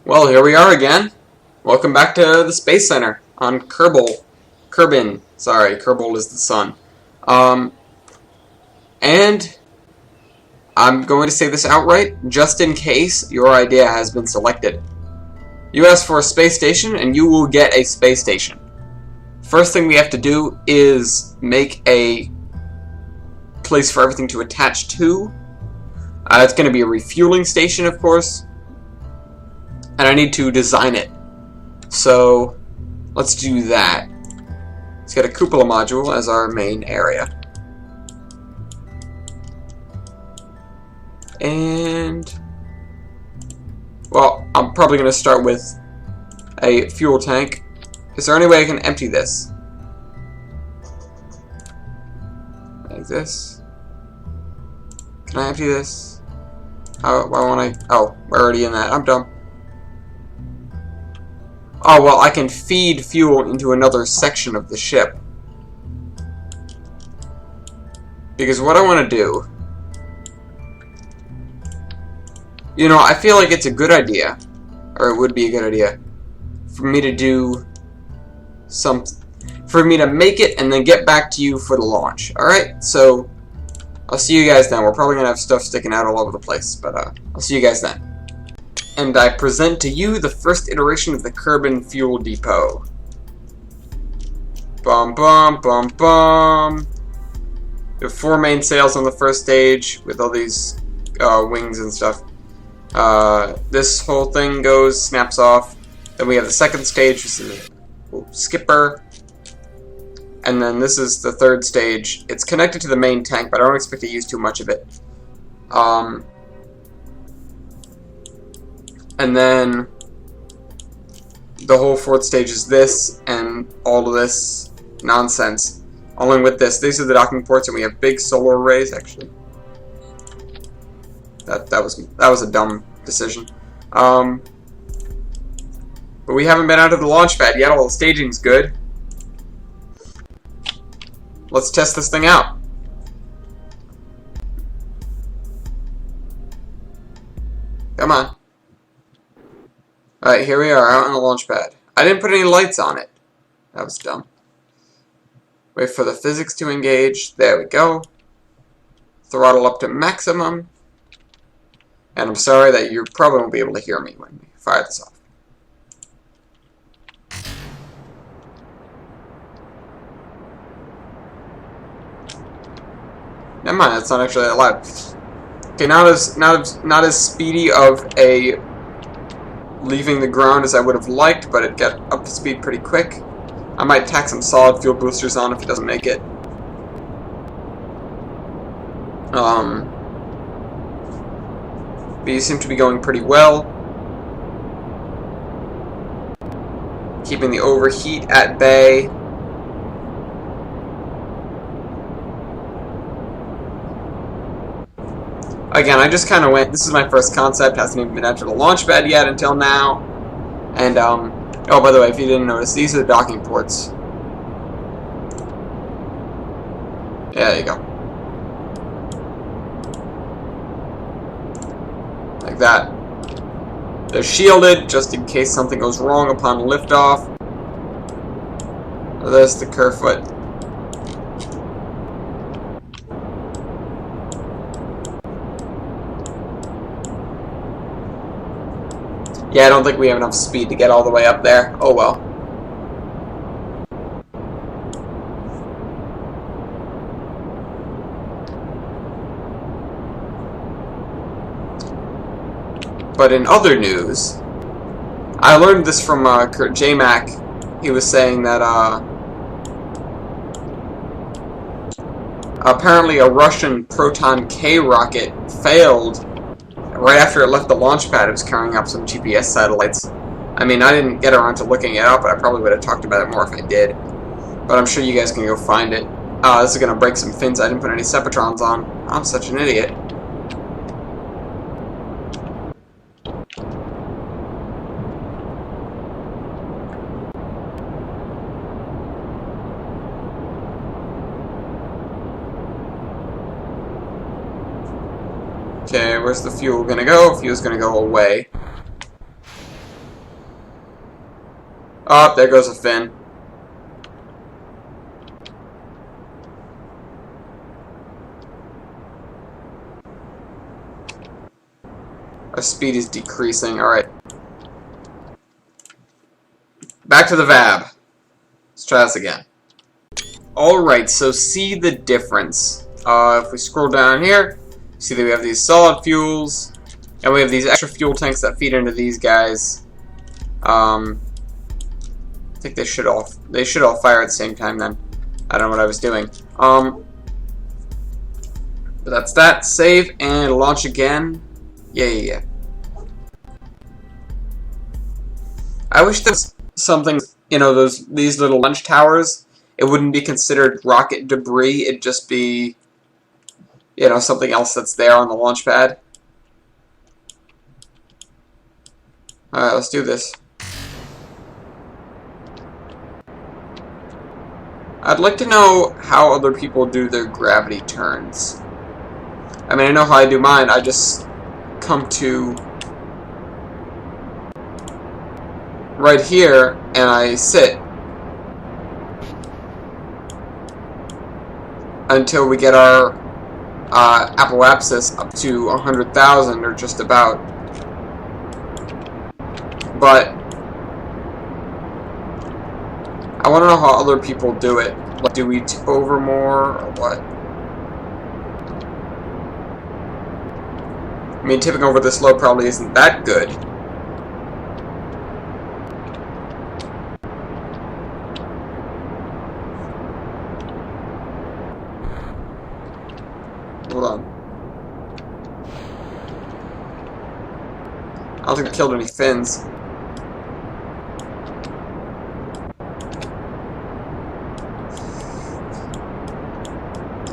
Well, here we are again. Welcome back to the Space Center on Kerbin. Sorry, Kerbal is the sun. And I'm going to say this outright, just in case your idea has been selected. You asked for a space station, and you will get a space station. First thing we have to do is make a place for everything to attach to. It's going to be a refueling station, of course. And I need to design it. So, let's do that. Let's get a cupola module as our main area. And, well, I'm probably going to start with a fuel tank. Is there any way I can empty this? Like this. Can I empty this? Why won't I? Oh, we're already in that. I'm dumb. Oh, well, I can feed fuel into another section of the ship. Because what I want to do... You know, I feel like it's a good idea, or it would be a good idea, for me to do for me to make it and then get back to you for the launch. Alright, so I'll see you guys then. We're probably going to have stuff sticking out all over the place, but I'll see you guys then. And I present to you the first iteration of the Kerbin Fuel Depot. Bum bum bum bum. There are 4 main sails on the first stage with all these wings and stuff. This whole thing snaps off. Then we have the second stage, which is a skipper. And then this is the third stage. It's connected to the main tank, but I don't expect to use too much of it. And then the whole fourth stage is this and all of this nonsense. Along with this, these are the docking ports, and we have big solar arrays. Actually, that was a dumb decision. But we haven't been out of the launch pad yet. All the staging's good. Let's test this thing out. Come on. Alright, here we are, out on the launch pad. I didn't put any lights on it. That was dumb. Wait for the physics to engage. There we go. Throttle up to maximum. And I'm sorry that you probably won't be able to hear me when we fire this off. Never mind, that's not actually that loud. Okay, not as speedy of a leaving the ground as I would have liked, but it got up to speed pretty quick. I might tack some solid fuel boosters on if it doesn't make it. These seem to be going pretty well. Keeping the overheat at bay. Again, I just kind of went, this is my first concept, hasn't even been entered the launch pad yet until now. And, oh, by the way, if you didn't notice, these are the docking ports. Yeah, there you go. Like that. They're shielded, just in case something goes wrong upon liftoff. There's the curve foot. Yeah, I don't think we have enough speed to get all the way up there. Oh well. But in other news, I learned this from Kurt J-Mac. He was saying that apparently a Russian Proton K rocket failed right after it left the launch pad. It was carrying up some GPS satellites. I mean, I didn't get around to looking it up, but I probably would have talked about it more if I did. But I'm sure you guys can go find it. This is going to break some fins. I didn't put any Sepatrons on. I'm such an idiot. Okay, where's the fuel gonna go? Fuel's gonna go away. Oh, there goes a fin. Our speed is decreasing. Alright. Back to the VAB. Let's try this again. Alright, so see the difference. If we scroll down here, see that we have these solid fuels, and we have these extra fuel tanks that feed into these guys. I think they should all fire at the same time then. I don't know what I was doing. But that's that. Save and launch again. Yeah. I wish there was something, you know, these little launch towers. It wouldn't be considered rocket debris. It'd just be, you know, something else that's there on the launch pad. Alright, let's do this. I'd like to know how other people do their gravity turns. I mean, I know how I do mine. I just come to right here and I sit until we get our apoapsis up to 100,000 or just about. But I want to know how other people do it. Like, do we tip over more or what? I mean, tipping over this low probably isn't that good. Hold on. I don't think I killed any fins.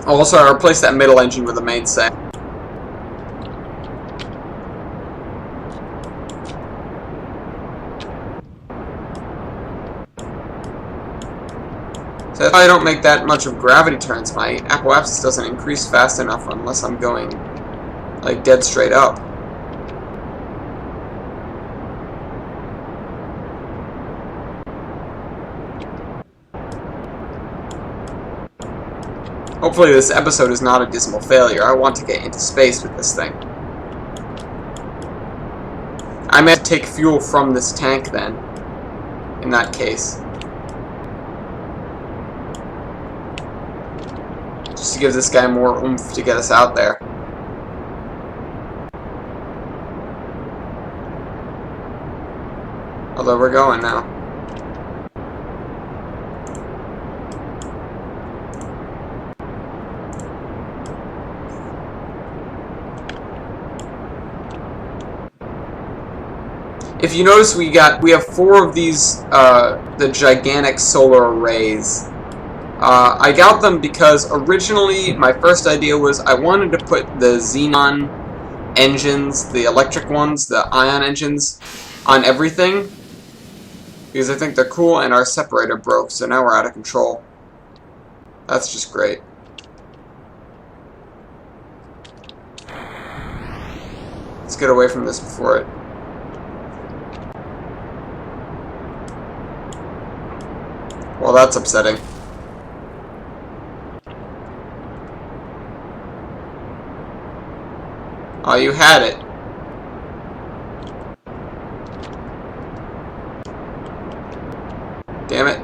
Also, I replaced that middle engine with a mainstay. So if I don't make that much of gravity turns, my apoapsis doesn't increase fast enough unless I'm going like dead straight up. Hopefully this episode is not a dismal failure. I want to get into space with this thing. I may have to take fuel from this tank then, in that case. Just to give this guy more oomph to get us out there. Although we're going now. If you notice, we have 4 of these the gigantic solar arrays. I got them because originally my first idea was I wanted to put the xenon engines, the electric ones, the ion engines, on everything because I think they're cool, and our separator broke, so now we're out of control. That's just great. Let's get away from this before it. Well, that's upsetting. Oh, you had it. Damn it.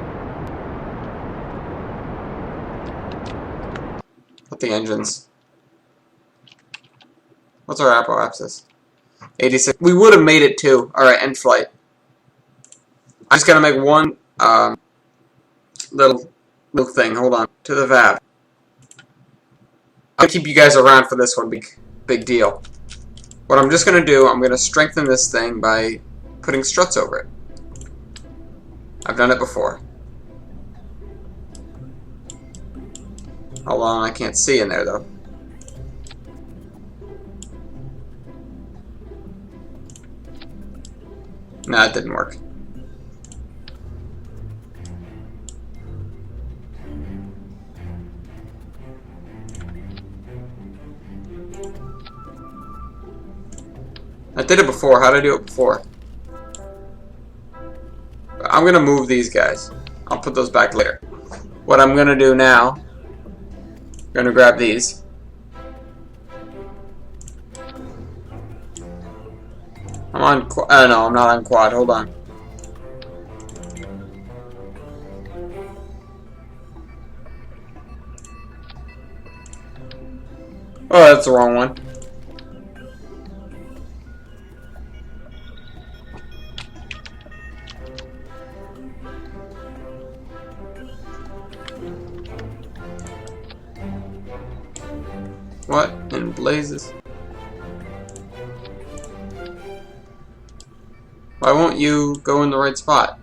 What the engines? What's our apoapsis? 86. We would have made it too. Alright, end flight. I just gotta make one little thing. Hold on. To the VAB. I'll keep you guys around for this one. Big deal. What I'm just gonna do, I'm gonna strengthen this thing by putting struts over it. I've done it before. Hold on, I can't see in there though. Nah, it didn't work. I did it before. How did I do it before? I'm gonna move these guys. I'll put those back later. What I'm gonna do now, I'm gonna grab these. I'm on no, I'm not on quad. Hold on. Oh, that's the wrong one. What in blazes? Why won't you go in the right spot?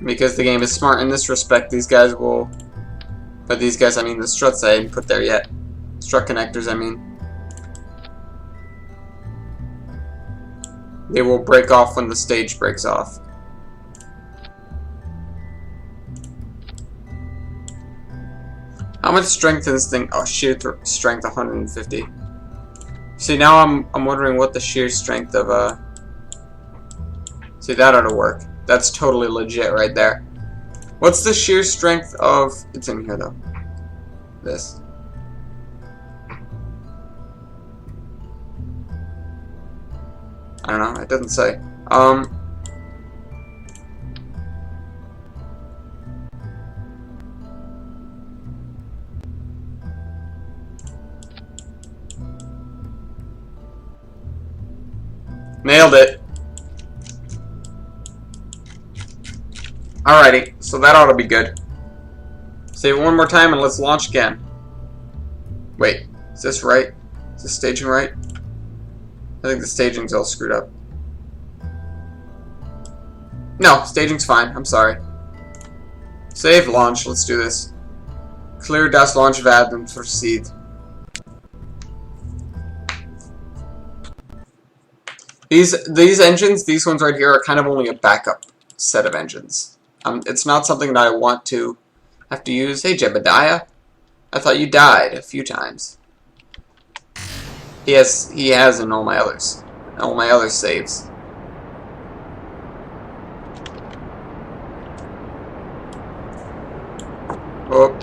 Because the game is smart in this respect, these guys will... By these guys, I mean the struts I didn't put there yet. Strut connectors, I mean. They will break off when the stage breaks off. How much strength is this thing? Oh, sheer strength 150. See, now I'm wondering what the sheer strength of See, that ought to work. That's totally legit right there. What's the sheer strength of... It's in here, though. This. I don't know. It doesn't say. Nailed it. Alrighty, so that ought to be good. Save it one more time and let's launch again. Wait, is this right? Is the staging right? I think the staging's all screwed up. No, staging's fine, I'm sorry. Save, launch, let's do this. Clear das launch vad and proceed. These engines, these ones right here, are kind of only a backup set of engines. It's not something that I want to have to use. Hey, Jebediah. I thought you died a few times. He has in all my other saves. Oh.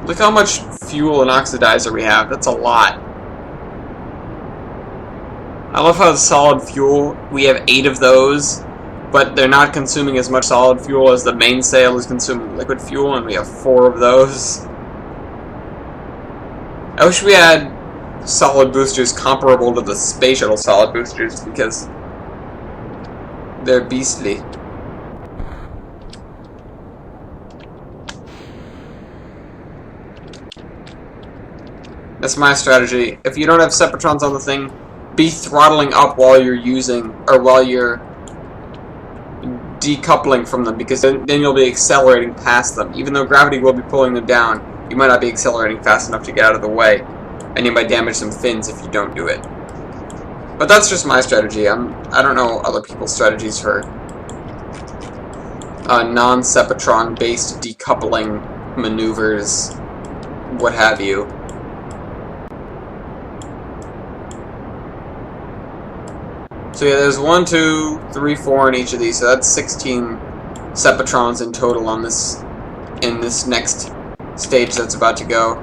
Look how much fuel and oxidizer we have. That's a lot. I love how solid fuel, we have 8 of those, but they're not consuming as much solid fuel as the mainsail is consuming liquid fuel, and we have 4 of those. I wish we had solid boosters comparable to the space shuttle solid boosters, because they're beastly. That's my strategy. If you don't have Separatrons on the thing, be throttling up while you're using, or while you're decoupling from them, because then you'll be accelerating past them. Even though gravity will be pulling them down, you might not be accelerating fast enough to get out of the way, and you might damage some fins if you don't do it. But that's just my strategy. I don't know other people's strategies for non-Sepatron based decoupling maneuvers, what have you. So yeah, there's 1, 2, 3, 4 in each of these, so that's 16 Sepatrons in total on this, in this next stage that's about to go.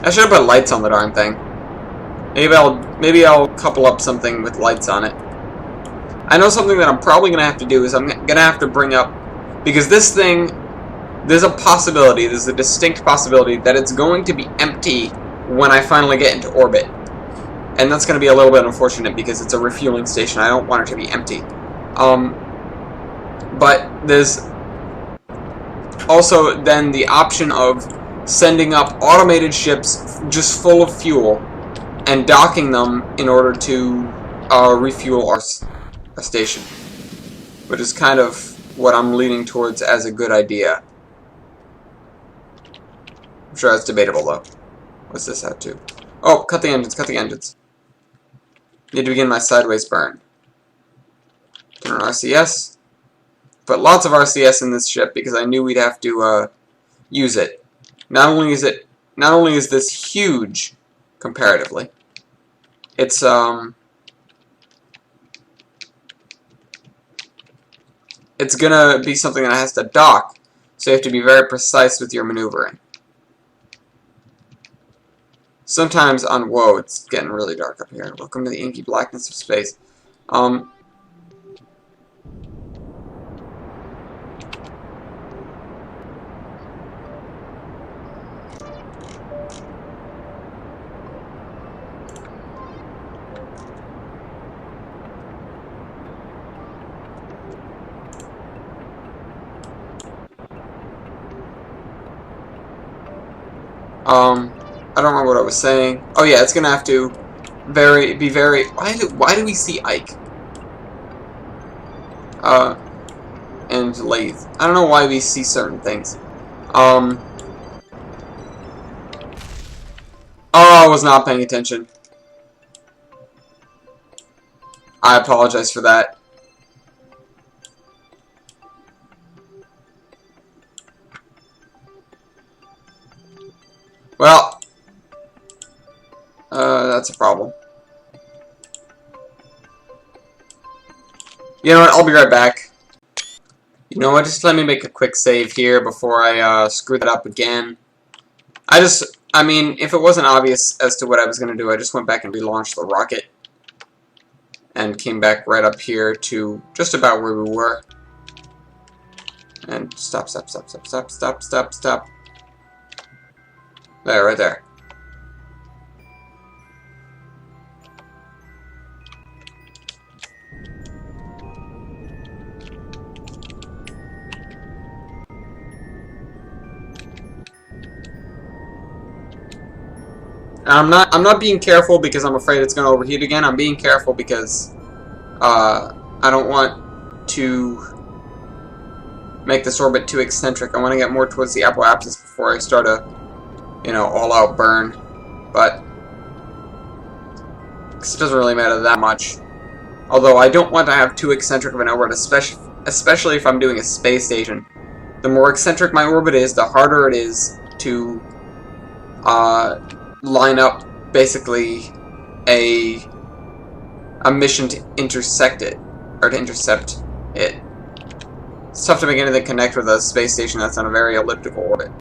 I should have put lights on the darn thing. Maybe I'll couple up something with lights on it. I know something that I'm probably gonna have to do is I'm gonna have to bring up, because this thing, there's a possibility, there's a distinct possibility that it's going to be empty when I finally get into orbit. And that's going to be a little bit unfortunate because it's a refueling station. I don't want it to be empty. But there's also then the option of sending up automated ships just full of fuel and docking them in order to refuel our station, which is kind of what I'm leaning towards as a good idea. I'm sure that's debatable, though. What's this out to? Oh, cut the engines, cut the engines. Need to begin my sideways burn. Turn on RCS. Put lots of RCS in this ship because I knew we'd have to use it. Not only is this huge comparatively, it's gonna be something that has to dock, so you have to be very precise with your maneuvering. Sometimes on whoa, it's getting really dark up here. Welcome to the inky blackness of space. I don't remember what I was saying. Oh yeah, it's gonna have to be very. Why do we see Ike? And Lathe. I don't know why we see certain things. Oh, I was not paying attention. I apologize for that. Well, that's a problem. You know what? I'll be right back. You know what? Just let me make a quick save here before I screw that up again. I mean, if it wasn't obvious as to what I was going to do, I just went back and relaunched the rocket. And came back right up here to just about where we were. And stop. There, right there. And I'm not being careful because I'm afraid it's going to overheat again. I'm being careful because I don't want to make this orbit too eccentric. I want to get more towards the apoapsis before I start a, you know, all-out burn. But it doesn't really matter that much. Although I don't want to have too eccentric of an orbit, especially if I'm doing a space station. The more eccentric my orbit is, the harder it is to line up basically a mission to intersect it, or to intercept it. It's tough to make anything connect with a space station that's on a very elliptical orbit.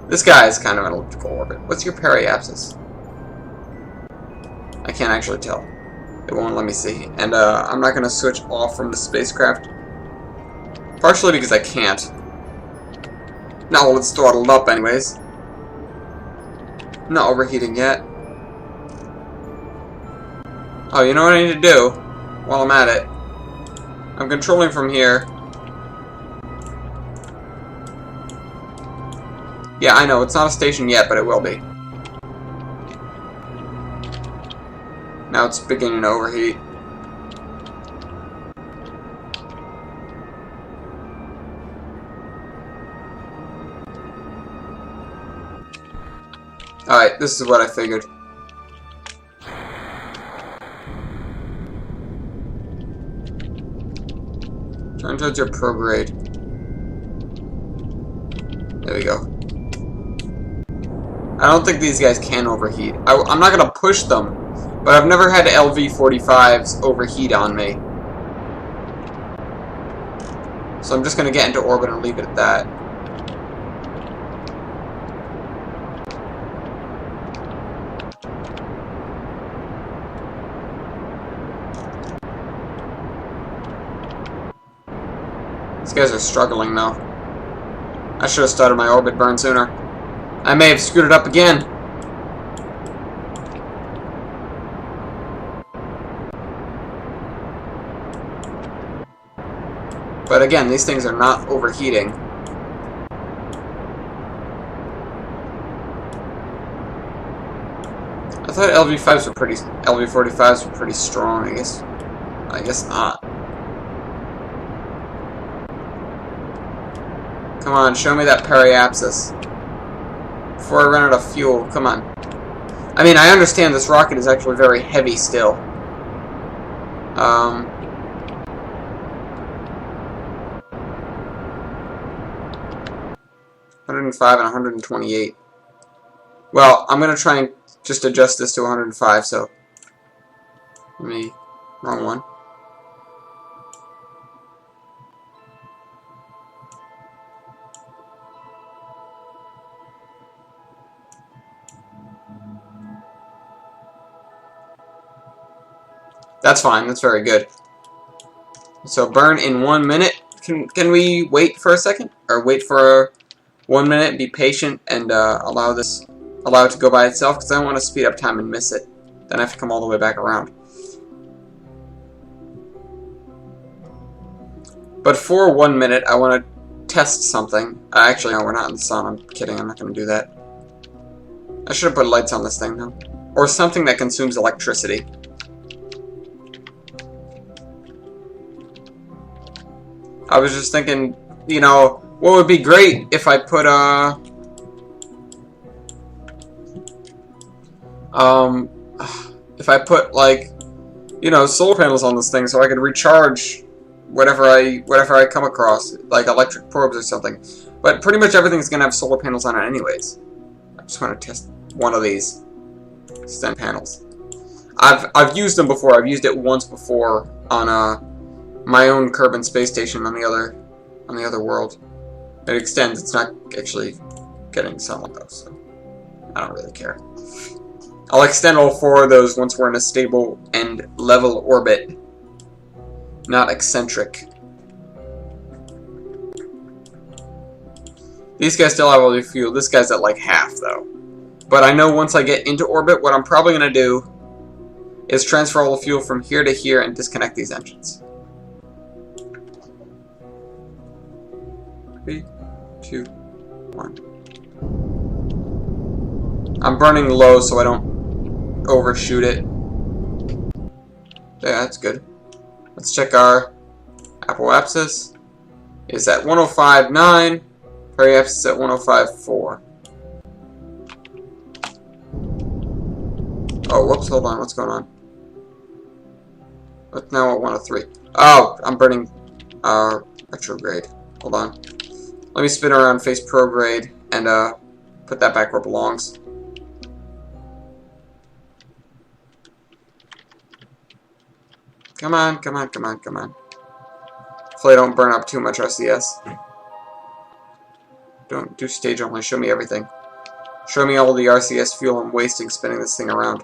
This guy is kind of an elliptical orbit. What's your periapsis? I can't actually tell. It won't let me see. And I'm not going to switch off from the spacecraft. Partially because I can't. Not while it's throttled up anyways. Not overheating yet. Oh, you know what I need to do while I'm at it? I'm controlling from here. Yeah, I know, it's not a station yet, but it will be. Now it's beginning to overheat. Alright, this is what I figured. Turn towards your prograde. There we go. I don't think these guys can overheat. I'm not going to push them, but I've never had LV-45s overheat on me. So I'm just going to get into orbit and leave it at that. These guys are struggling though. I should have started my orbit burn sooner. I may have screwed it up again. But again, these things are not overheating. thought LV5s were pretty, LV45s were pretty strong. I guess not. Come on, show me that periapsis. Before I run out of fuel, come on. I mean, I understand this rocket is actually very heavy still. 105 and 128. Well, I'm gonna try and just adjust this to 105. So, wrong one. That's fine. That's very good. So burn in 1 minute. Can we wait for a second, or wait for 1 minute? Be patient and allow it to go by itself, because I don't want to speed up time and miss it. Then I have to come all the way back around. But for 1 minute, I want to test something. Actually, no, we're not in the sun. I'm kidding. I'm not going to do that. I should have put lights on this thing though, or something that consumes electricity. I was just thinking, you know, what would be great if I put like, you know, solar panels on this thing so I could recharge whatever I come across, like electric probes or something. But pretty much everything's gonna have solar panels on it anyways. I just want to test one of these extend panels. I've used them before. I've used it once before on my own Kerbin space station on the other world. It extends. It's not actually getting sunlight though, so I don't really care. I'll extend all 4 of those once we're in a stable and level orbit, not eccentric. These guys still have all the fuel. This guy's at like half though. But I know once I get into orbit, what I'm probably gonna do is transfer all the fuel from here to here and disconnect these engines. 3, 2, 1. I'm burning low so I don't overshoot it. Yeah, that's good. Let's check our apoapsis. It's at 105.9. Periapsis at 105.4. Oh, whoops, hold on, what's going on? But now at 103. Oh, I'm burning retrograde. Hold on. Let me spin around, face prograde, and put that back where it belongs. Come on, come on, come on, come on. Hopefully I don't burn up too much RCS. Don't do stage only, show me everything. Show me all the RCS fuel I'm wasting spinning this thing around.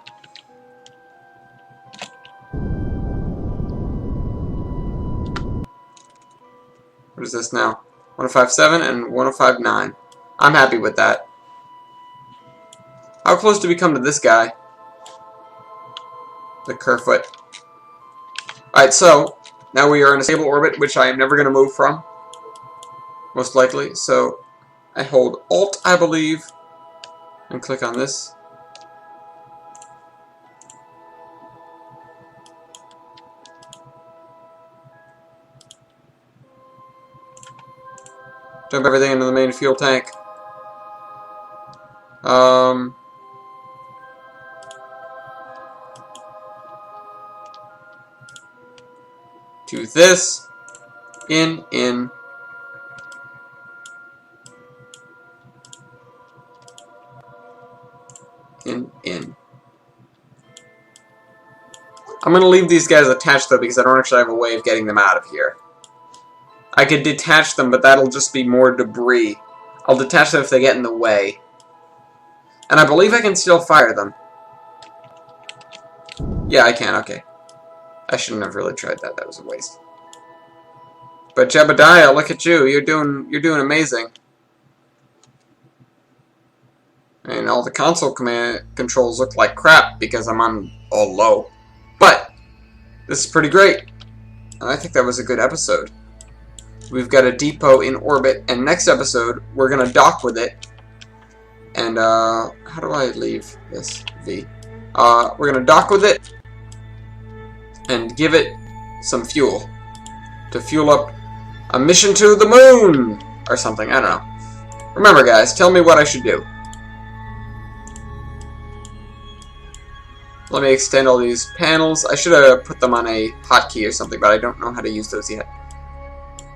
What is this now? 105.7 and 105.9. I'm happy with that. How close do we come to this guy? The Kerfoot. Alright, so now we are in a stable orbit, which I am never going to move from. Most likely. So I hold Alt, I believe, and click on this. Dump everything into the main fuel tank. Do this. In. In. I'm going to leave these guys attached though because I don't actually have a way of getting them out of here. I could detach them, but that'll just be more debris. I'll detach them if they get in the way. And I believe I can still fire them. Yeah, I can, okay. I shouldn't have really tried that, that was a waste. But Jebediah, look at you, you're doing amazing. And all the console command controls look like crap because I'm on all low. But this is pretty great. And I think that was a good episode. We've got a depot in orbit, and next episode we're gonna dock with it. And how do I leave this V? We're gonna dock with it and give it some fuel to fuel up a mission to the moon or something. I don't know. Remember, guys, tell me what I should do. Let me extend all these panels. I should have put them on a hotkey or something, but I don't know how to use those yet.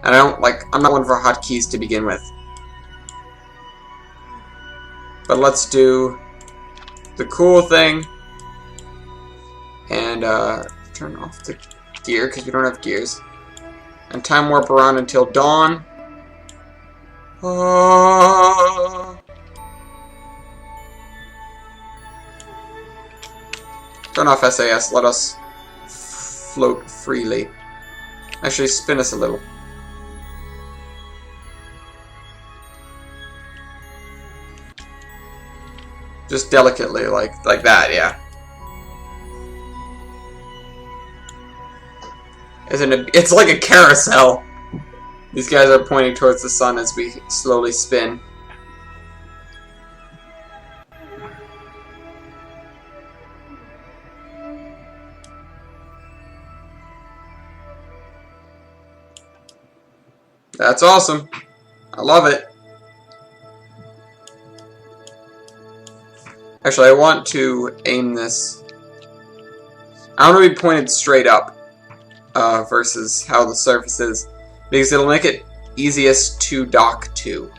And I'm not one for hotkeys to begin with. But let's do the cool thing and turn off the gear because we don't have gears. And time warp around until dawn. Turn off SAS, let us float freely. Actually, spin us a little. Just delicately, like that, yeah. Isn't it? It's like a carousel. These guys are pointing towards the sun as we slowly spin. That's awesome. I love it. Actually, I want to aim this. I want to be pointed straight up versus how the surface is, because it'll make it easiest to dock to.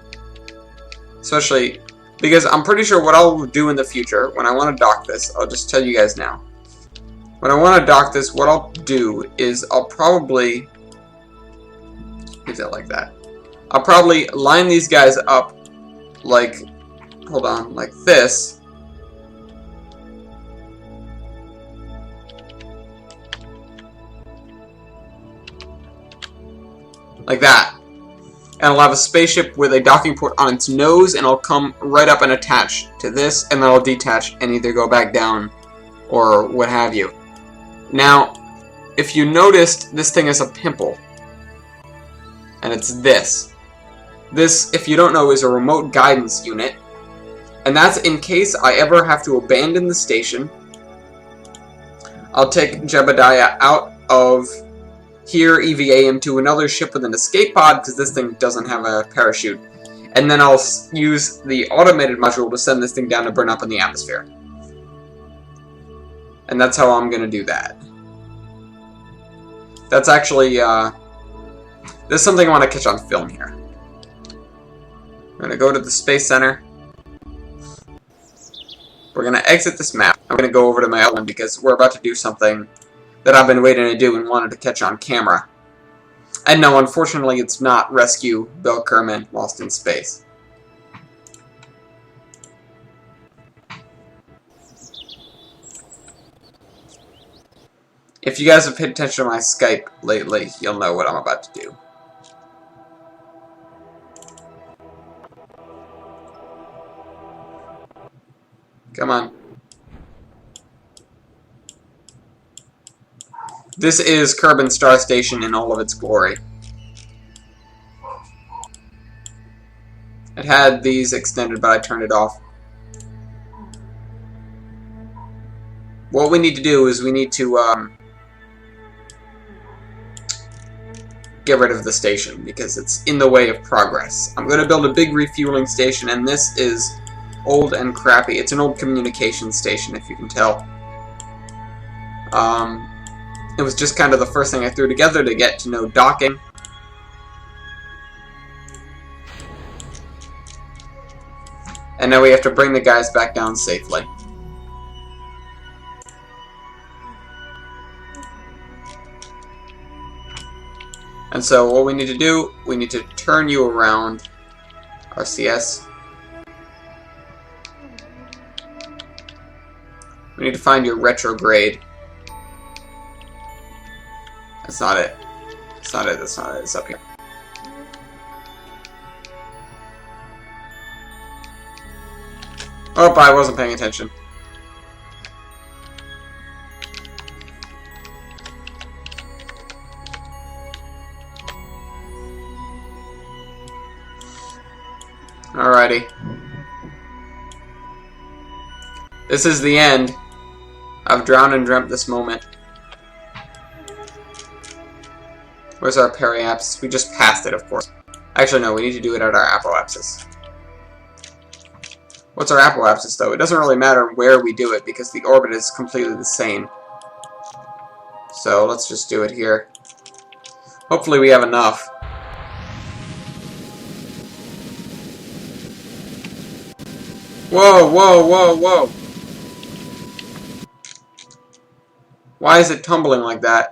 Especially because I'm pretty sure what I'll do in the future when I want to dock this, I'll just tell you guys now. When I want to dock this, what I'll do is I'll probably leave it like that. I'll probably line these guys up like, hold on, like this. Like that. And I'll have a spaceship with a docking port on its nose, and I'll come right up and attach to this, and then I'll detach and either go back down or what have you. Now, if you noticed, this thing is a pimple. And it's this. This, if you don't know, is a remote guidance unit. And that's in case I ever have to abandon the station. I'll take Jebediah out of here, EVA him to another ship with an escape pod, because this thing doesn't have a parachute. And then I'll use the automated module to send this thing down to burn up in the atmosphere. And that's how I'm going to do that. That's actually, there's something I want to catch on film here. We're going to go to the Space Center. We're going to exit this map. I'm going to go over to my other one because we're about to do something that I've been waiting to do and wanted to catch on camera. And no, unfortunately, it's not rescue Bill Kerman lost in space. If you guys have paid attention to my Skype lately, you'll know what I'm about to do. Come on. This is Kerbin Star Station in all of its glory. It had these extended, but I turned it off. What we need to do is we need to get rid of the station because it's in the way of progress. I'm going to build a big refueling station, and this is old and crappy. It's an old communications station, if you can tell. It was just kind of the first thing I threw together to get to know docking. And now we have to bring the guys back down safely. And so what we need to do, we need to turn you around, RCS. We need to find your retrograde. That's not it. That's not it. That's not it. It's up here. Oh, I wasn't paying attention. Alrighty. This is the end. I've drowned and dreamt this moment. Where's our periapsis? We just passed it, of course. Actually, no, we need to do it at our apoapsis. What's our apoapsis, though? It doesn't really matter where we do it, because the orbit is completely the same. So, let's just do it here. Hopefully we have enough. Whoa, whoa, whoa, whoa! Why is it tumbling like that?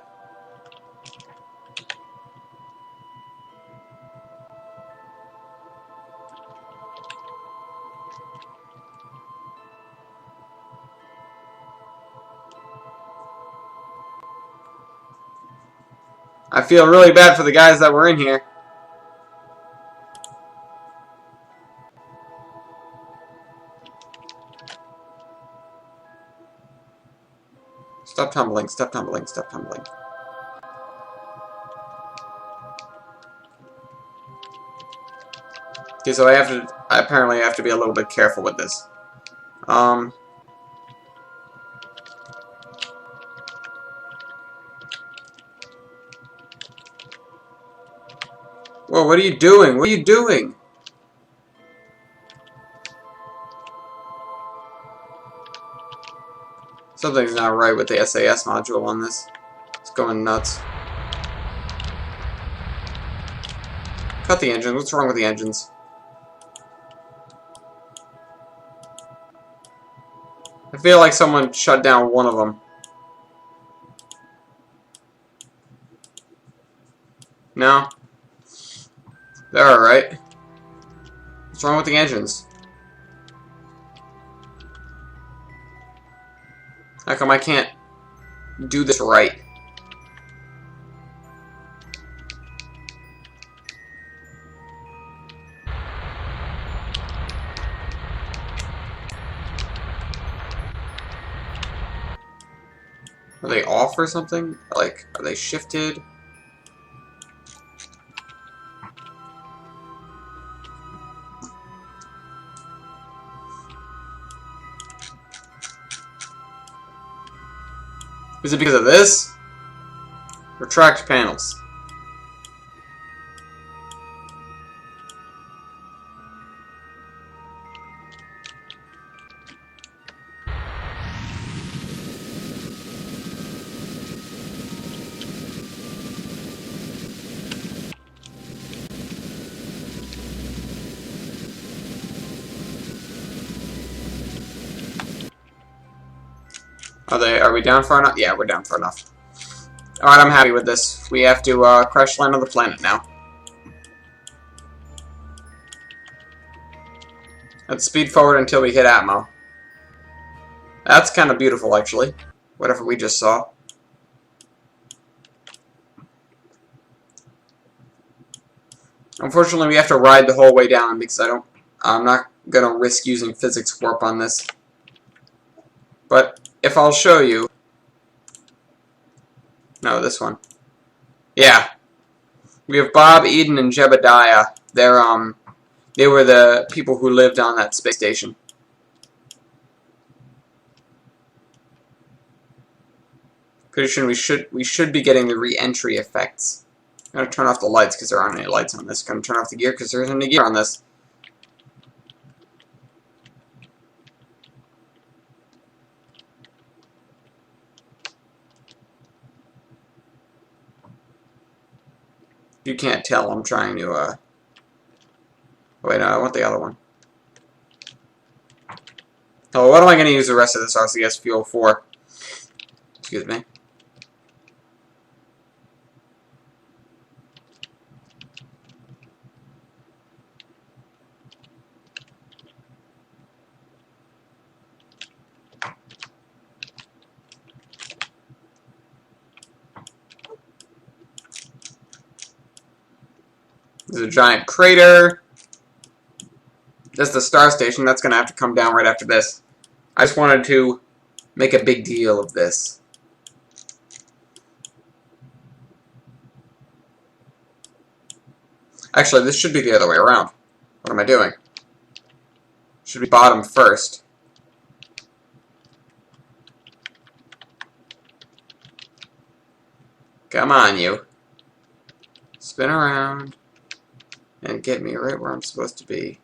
I feel really bad for the guys that were in here. Stop tumbling, stop tumbling, stop tumbling. Okay, so I apparently have to be a little bit careful with this. Whoa, what are you doing? What are you doing? Something's not right with the SAS module on this. It's going nuts. Cut the engine. What's wrong with the engines? I feel like someone shut down one of them. No? They're alright. What's wrong with the engines? How come I can't do this right? Are they off or something? Like, are they shifted? Is it because of this? Retract panels. Are we down far enough? Yeah, we're down far enough. Alright, I'm happy with this. We have to crash land on the planet now. Let's speed forward until we hit Atmo. That's kind of beautiful, actually. Whatever we just saw. Unfortunately, we have to ride the whole way down because I'm not gonna risk using physics warp on this. But if I'll show you... No, this one. Yeah. We have Bob, Eden, and Jebediah. They were the people who lived on that space station. Pretty sure we should be getting the re-entry effects. I'm gonna turn off the lights because there aren't any lights on this. I'm gonna turn off the gear because there isn't any gear on this. You can't tell, I'm trying to, wait, no, I want the other one. Oh, what am I going to use the rest of this RCS fuel for? Excuse me. There's a giant crater. This is the star station. That's going to have to come down right after this. I just wanted to make a big deal of this. Actually, this should be the other way around. What am I doing? Should be bottom first. Come on, you. Spin around and get me right where I'm supposed to be.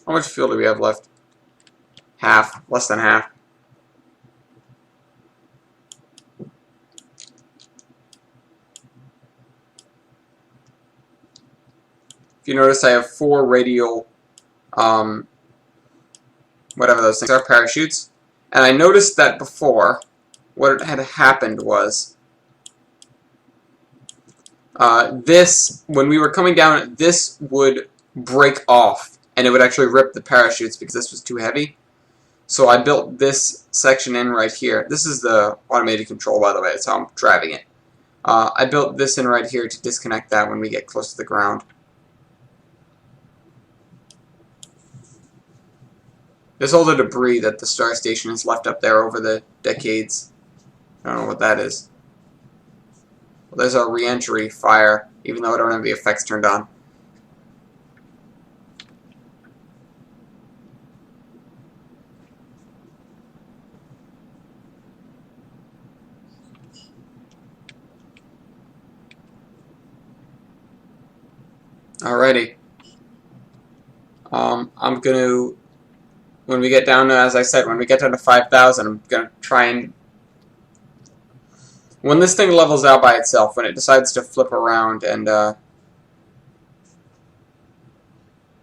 How much fuel do we have left? Half. Less than half. If you notice, I have 4 radial, whatever those things are, parachutes. And I noticed that before, what had happened was, when we were coming down, this would break off, and it would actually rip the parachutes because this was too heavy. So I built this section in right here. This is the automated control, by the way. That's how I'm driving it. I built this in right here to disconnect that when we get close to the ground. There's all the debris that the Star Station has left up there over the decades. I don't know what that is. Well, there's our re-entry fire, even though I don't have the effects turned on. Alrighty. I'm gonna, when we get down to, as I said, when we get down to 5,000, I'm gonna try and, when this thing levels out by itself, when it decides to flip around and,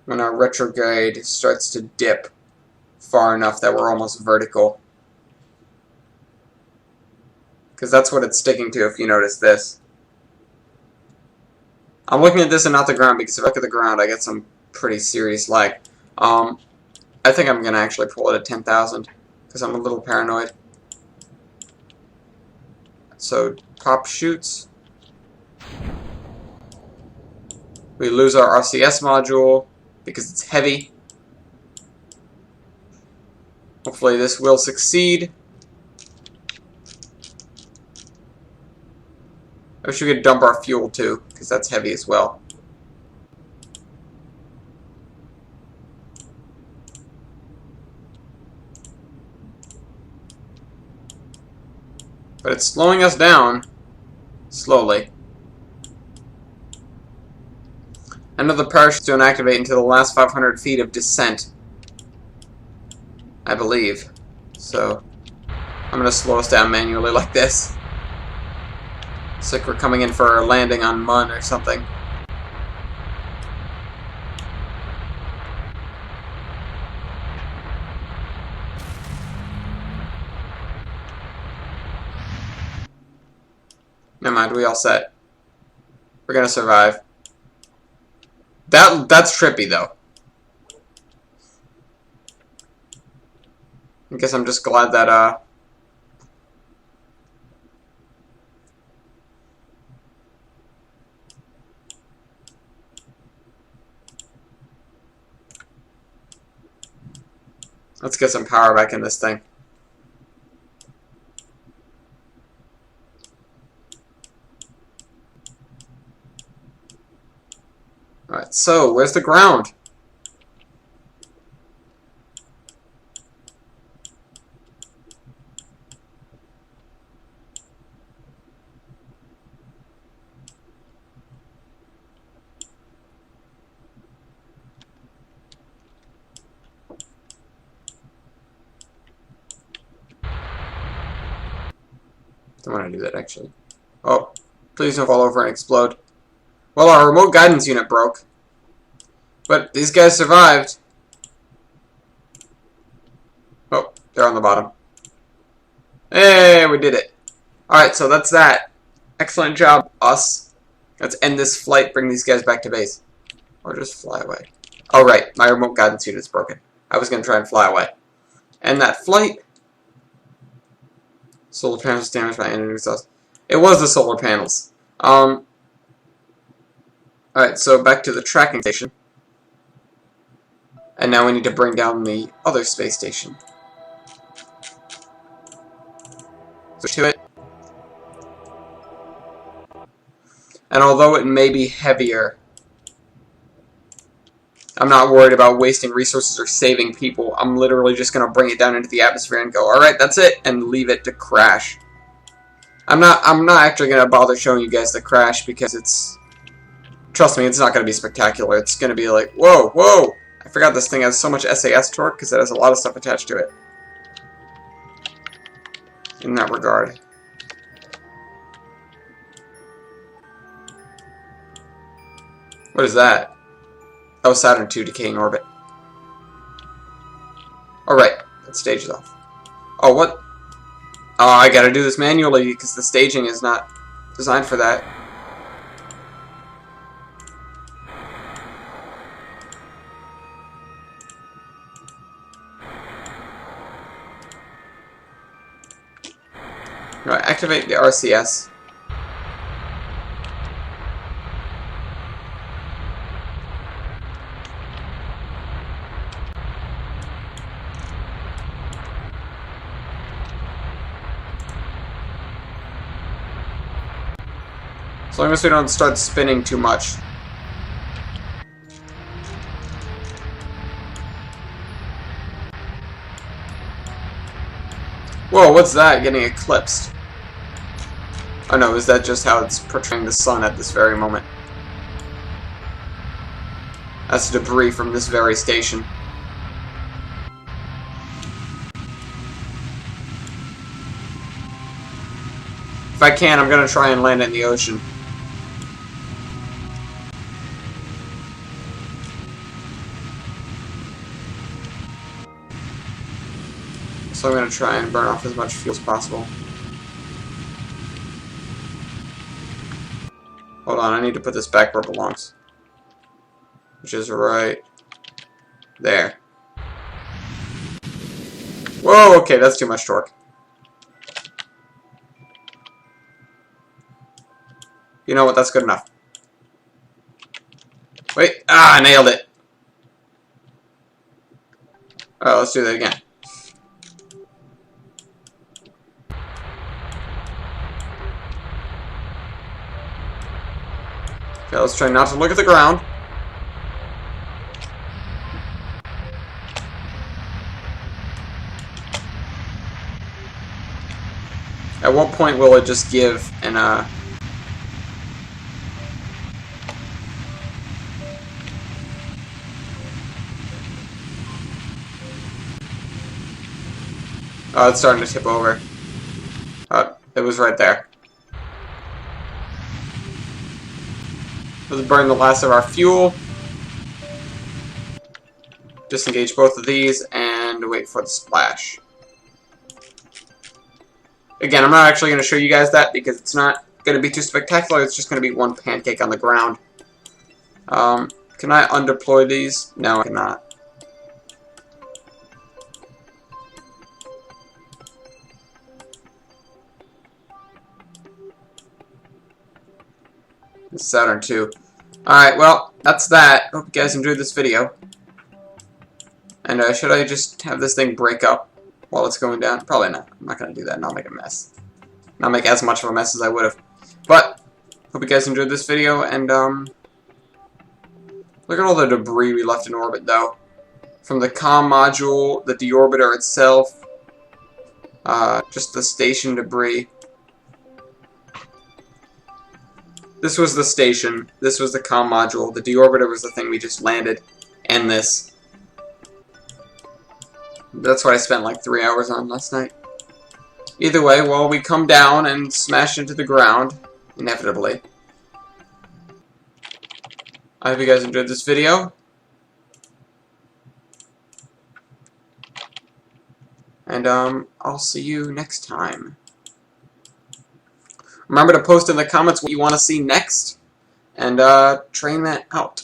when our retrograde starts to dip far enough that we're almost vertical. Because that's what it's sticking to, if you notice this. I'm looking at this and not the ground, because if I look at the ground, I get some pretty serious lag. I think I'm going to actually pull it at 10,000, because I'm a little paranoid. So, pop shoots. We lose our RCS module, because it's heavy. Hopefully this will succeed. I wish we could dump our fuel too, because that's heavy as well. But it's slowing us down slowly. I know the parachutes don't activate until the last 500 feet of descent, I believe. So I'm going to slow us down manually like this. It's like we're coming in for a landing on Mun or something. Never mind, we all set. We're gonna survive. That's trippy though. I guess I'm just glad that let's get some power back in this thing. Alright, so where's the ground? Don't want to do that actually. Oh, please don't fall over and explode. Well, our remote guidance unit broke. But these guys survived. Oh, they're on the bottom. Hey, we did it. Alright, so that's that. Excellent job, us. Let's end this flight, bring these guys back to base. Or just fly away. Oh, right, my remote guidance unit's broken. I was going to try and fly away. End that flight. Solar panels damaged by enemy exhaust. It was the solar panels. Alright, so back to the tracking station. And now we need to bring down the other space station. Switch to it. And although it may be heavier, I'm not worried about wasting resources or saving people. I'm literally just going to bring it down into the atmosphere and go, alright, that's it, and leave it to crash. I'm not actually going to bother showing you guys the crash because it's... Trust me, it's not going to be spectacular. It's going to be like, whoa, whoa! I forgot this thing has so much SAS torque because it has a lot of stuff attached to it. In that regard. What is that? Oh, Saturn II decaying orbit. Alright, that stage is off. Oh, what? Oh, I gotta do this manually because the staging is not designed for that. Right, activate the RCS. As long as we don't start spinning too much. Whoa, what's that? Getting eclipsed. Oh no, is that just how it's portraying the sun at this very moment? That's debris from this very station. If I can, I'm gonna try and land it in the ocean. So I'm going to try and burn off as much fuel as possible. Hold on, I need to put this back where it belongs. Which is right there. Whoa, okay, that's too much torque. You know what, that's good enough. Wait, I nailed it. Alright, let's do that again. Okay, let's try not to look at the ground. At what point will it just give and oh, it's starting to tip over. It was right there. Let's burn the last of our fuel. Disengage both of these and wait for the splash. Again, I'm not actually going to show you guys that because it's not going to be too spectacular. It's just going to be one pancake on the ground. Can I undeploy these? No, I cannot. It's Saturn II. Alright, well, that's that. Hope you guys enjoyed this video. And should I just have this thing break up while it's going down? Probably not. I'm not going to do that and I'll make a mess. Not make as much of a mess as I would have. But, hope you guys enjoyed this video, and look at all the debris we left in orbit, though. From the comm module, the deorbiter itself, just the station debris. This was the station, this was the comm module, the deorbiter was the thing we just landed, and this. That's what I spent like 3 hours on last night. Either way, well, we come down and smash into the ground, inevitably. I hope you guys enjoyed this video. And, I'll see you next time. Remember to post in the comments what you want to see next, and train that out.